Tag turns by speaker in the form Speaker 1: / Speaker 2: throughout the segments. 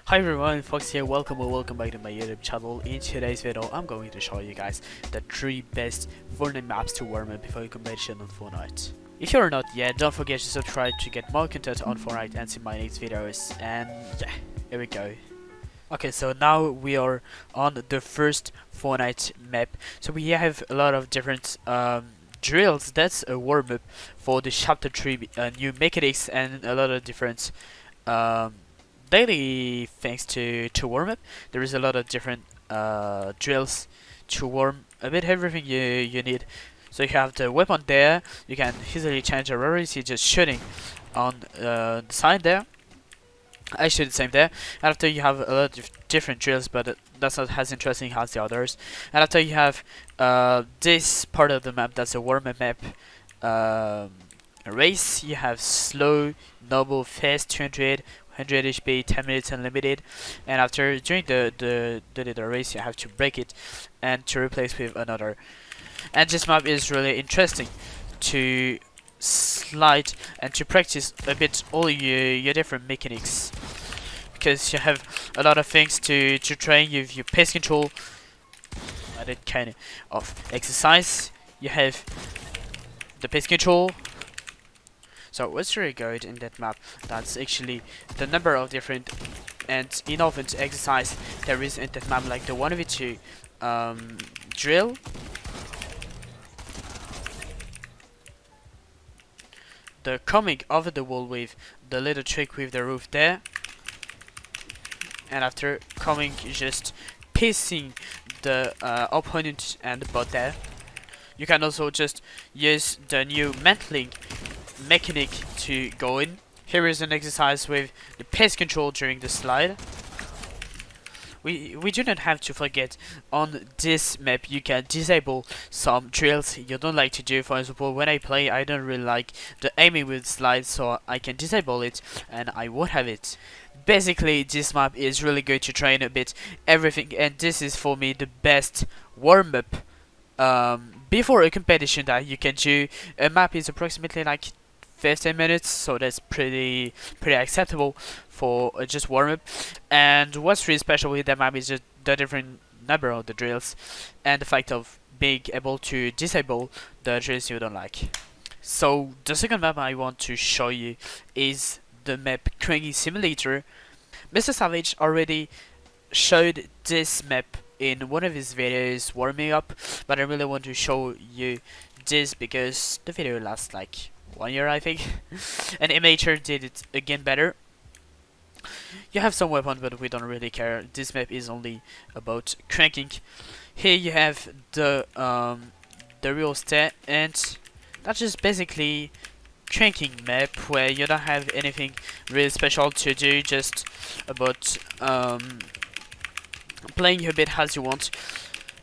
Speaker 1: Hi everyone, Fox here, welcome or welcome back to my YouTube channel. In today's video, I'm going to show you guys the 3 best Fortnite maps to warm up before your competition on Fortnite. If you're not yet, don't forget to subscribe to get more content on Fortnite and see my next videos, and yeah, here we go. Okay, so now we are on the first Fortnite map. So we have a lot of different drills. That's a warm up for the chapter 3 new mechanics and a lot of different um, daily things to warm up. There is a lot of different drills to warm a bit everything you need. So you have the weapon there. You can easily change the rarity just shooting on the side there. I shoot the same there. And after you have a lot of different drills, but that's not as interesting as the others. And after you have this part of the map, that's a warm up map. Race, you have slow, noble, fast, 200, 100 HP, 10 minutes unlimited, and after during the race you have to break it and to replace with another. And this map is really interesting to slide and to practice a bit all your different mechanics, because you have a lot of things to train with your pace control and that kind of exercise. You have the pace control. So what's really good in that map, that's actually the number of different and innovative exercise there is in that map, like the 1v2 drill, the coming over the wall with the little trick with the roof there, and after coming just pissing the opponent and the bot there. You can also just use the new mantling mechanic to go in. Here is an exercise with the pace control during the slide. We do not have to forget, on this map you can disable some drills you don't like to do. For example, when I play, I don't really like the aiming with slides, so I can disable it and I won't have it. Basically, this map is really good to train a bit everything, and this is for me the best warm-up before a competition that you can do. A map is approximately like 15 minutes, so that's pretty acceptable for just warm up. And what's really special with that map is just the different number of the drills and the fact of being able to disable the drills you don't like. So the second map I want to show you is the map Cranky Simulator. Mr. Savage already showed this map in one of his videos warming up, but I really want to show you this because the video lasts like 1 year, I think. And Immature did it again better. You have some weapon, but we don't really care. This map is only about cranking. Here you have the real stat, and that's just basically cranking map where you don't have anything really special to do, just about playing a bit as you want.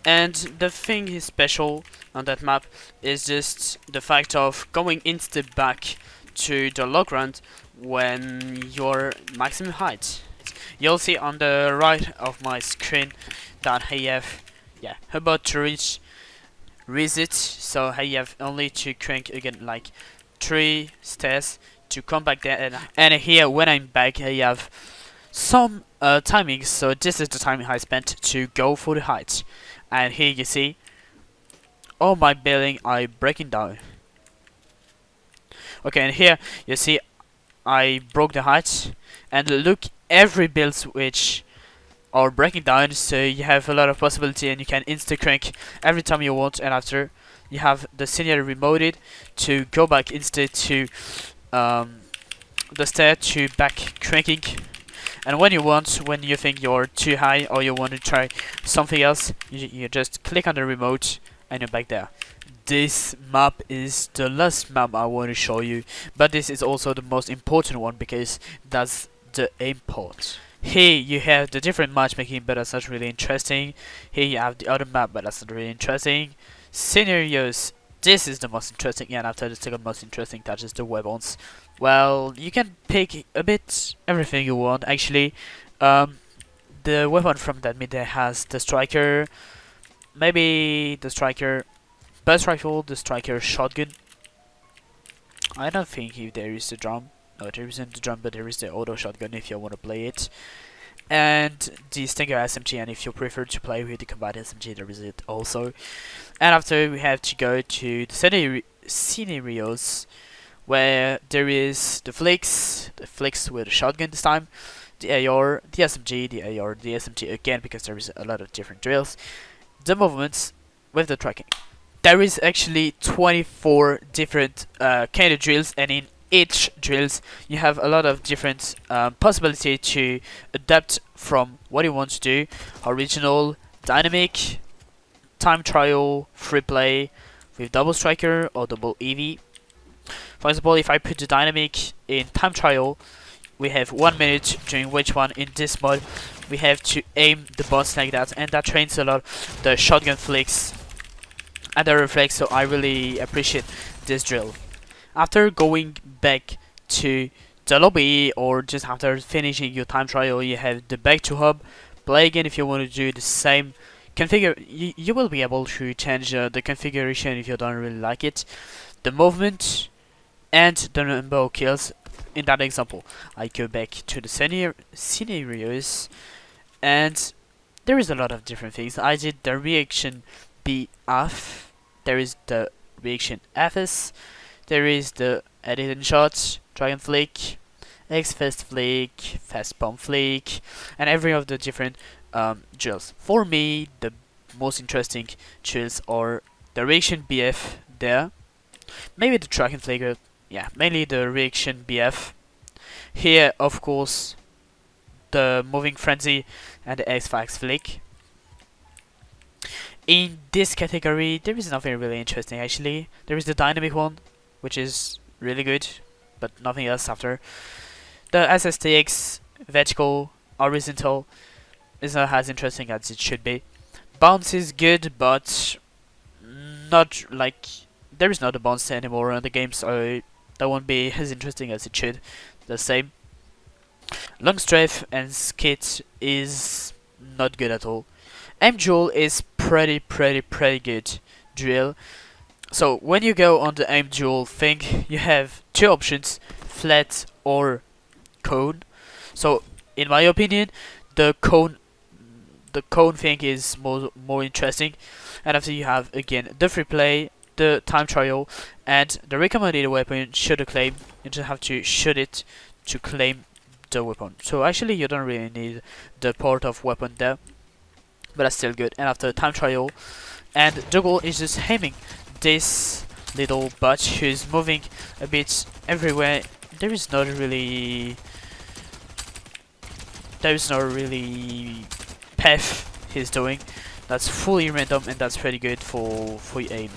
Speaker 1: And the thing is special on that map is just the fact of going insta back to the low ground when you're maximum height. You'll see on the right of my screen that I have about to reach reset, so I have only to crank again like 3 stairs to come back there, and here when I'm back I have some timing, so this is the time I spent to go for the height. And here you see all my building are breaking down. Okay, and here you see I broke the height, and look, every build which are breaking down, so you have a lot of possibility and you can insta crank every time you want. And after you have the scenario remoted to go back instead to the stair to back cranking. And when you think you're too high or you want to try something else, you just click on the remote and you're back there. This map is the last map I want to show you, but this is also the most important one because that's the import. Here you have the different matchmaking, but that's not really interesting. Here you have the other map, but that's not really interesting. Scenarios, this is the most interesting, and after the second most interesting, that is the weapons. Well, you can pick a bit everything you want actually. The weapon from that mid has the striker, maybe the striker burst rifle, the striker shotgun. I don't think if there is the drum. No, there isn't the drum, but there is the auto shotgun if you want to play it. and the Stinger SMG, and if you prefer to play with the Combat SMG, there is it also. And after we have to go to the scenarios where there is the flicks with a shotgun this time, the AR, the SMG, the AR, the SMG again because there is a lot of different drills, the movements with the tracking. There is actually 24 different kind of drills, and in each drills you have a lot of different possibility to adapt from what you want to do: original, dynamic, time trial, free play with double striker or double EV. For example, if I put the dynamic in time trial, we have 1 minute during which one in this mode we have to aim the bots like that, and that trains a lot the shotgun flicks and the reflex, so I really appreciate this drill. After going back to the lobby or just after finishing your time trial, you have the back to hub, play again if you want to do the same configure. You will be able to change the configuration if you don't really like it, the movement and the number of kills. In that example, I go back to the scenarios, and there is a lot of different things. I did the reaction BF, there is the reaction FS, there is the editing shot, dragon flick, X fast flick, fast pump flick, and every of the different drills. For me, the most interesting drills are the reaction BF there, maybe the dragon flick, yeah, mainly the reaction BF. Here, of course, the moving frenzy and the X-Fax flick. In this category, there is nothing really interesting actually. There is the dynamic one, which is really good, but nothing else after. The SSTX, vertical, horizontal, is not as interesting as it should be. Bounce is good, but not like there is not a bounce anymore in the game, so that won't be as interesting as it should. The same. Long strafe and skit is not good at all. M duel is pretty good drill. So when you go on the aim duel thing, you have two options: flat or cone. So in my opinion, the cone thing is more interesting. And after you have again the free play, the time trial, and the recommended weapon should a claim. You just have to shoot it to claim the weapon. So actually you don't really need the part of weapon there, but that's still good. And after time trial, and the goal is just aiming this little bot who's moving a bit everywhere. There is not really path he's doing. That's fully random, and that's pretty good for your aim.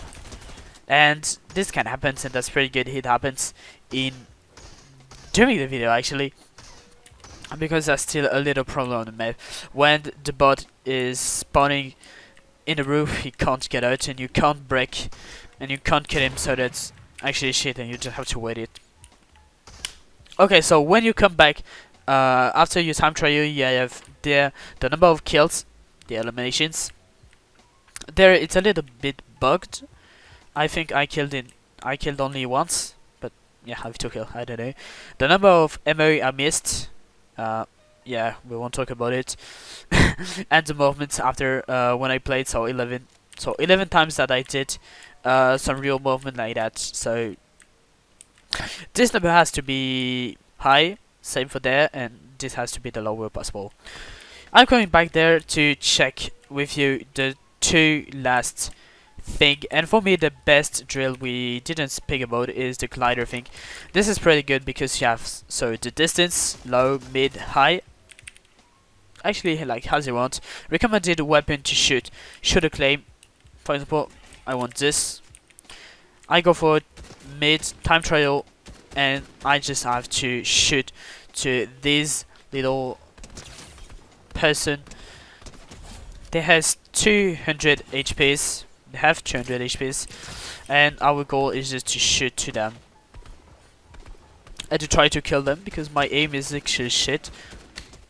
Speaker 1: And this can happen, and that's pretty good. It happens in during the video actually, because there's still a little problem on the map. When the bot is spawning in the roof, he can't get out, and you can't break, and you can't kill him, so that's actually shit, and you just have to wait it. Okay, so when you come back after your time trial, you have there the number of kills, the eliminations. There it's a little bit bugged. I think I killed only once, but yeah, I have 2 kills, I don't know. The number of ammo I missed, yeah, we won't talk about it. And the movements after when I played, so 11 times that I did some real movement like that. So this number has to be high, same for there, and this has to be the lower possible. I'm going back there to check with you the 2 last thing, and for me the best drill we didn't speak about is the glider thing. This is pretty good because you have the distance, low, mid, high. Actually, like as you want. Recommended weapon to shoot a claim. For example, I want this. I go for mid, time trial, and I just have to shoot to this little person. They has 200 HPs. They have 200 HPs, and our goal is just to shoot to them and to try to kill them because my aim is actually shit.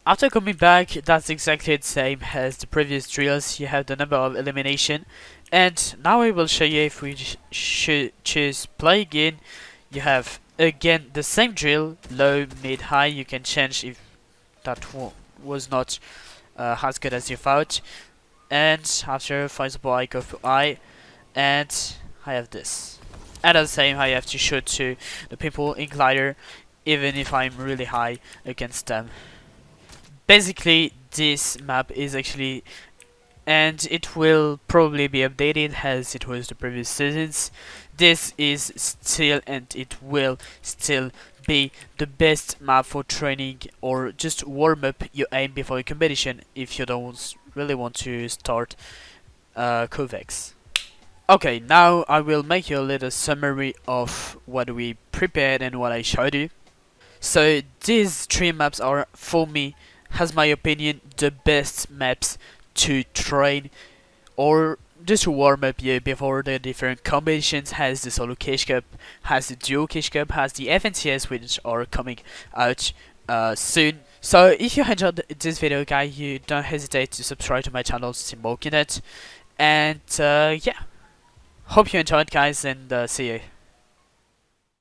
Speaker 1: After coming back, that's exactly the same as the previous drills. You have the number of elimination, and now I will show you if we should choose play again. You have again the same drill, low, mid, high. You can change if that was not as good as you thought. And after, for example, I go for I, and I have this. And at the same, I have to shoot to the people in glider, even if I'm really high against them. Basically, this map is actually, and it will probably be updated as it was the previous seasons. This is still, and it will still be the best map for training or just warm up your aim before a competition if you don't really want to start Kovacs. Okay, now I will make you a little summary of what we prepared and what I showed you. So these three maps are, for me, has my opinion, the best maps to train or just to warm up you before the different competitions. Has the solo cash cup, has the duo cash cup, has the FNCS, which are coming out soon. So if you enjoyed this video, guys, you don't hesitate to subscribe to my channel, Simulkinet. And yeah, hope you enjoyed, guys, and see you.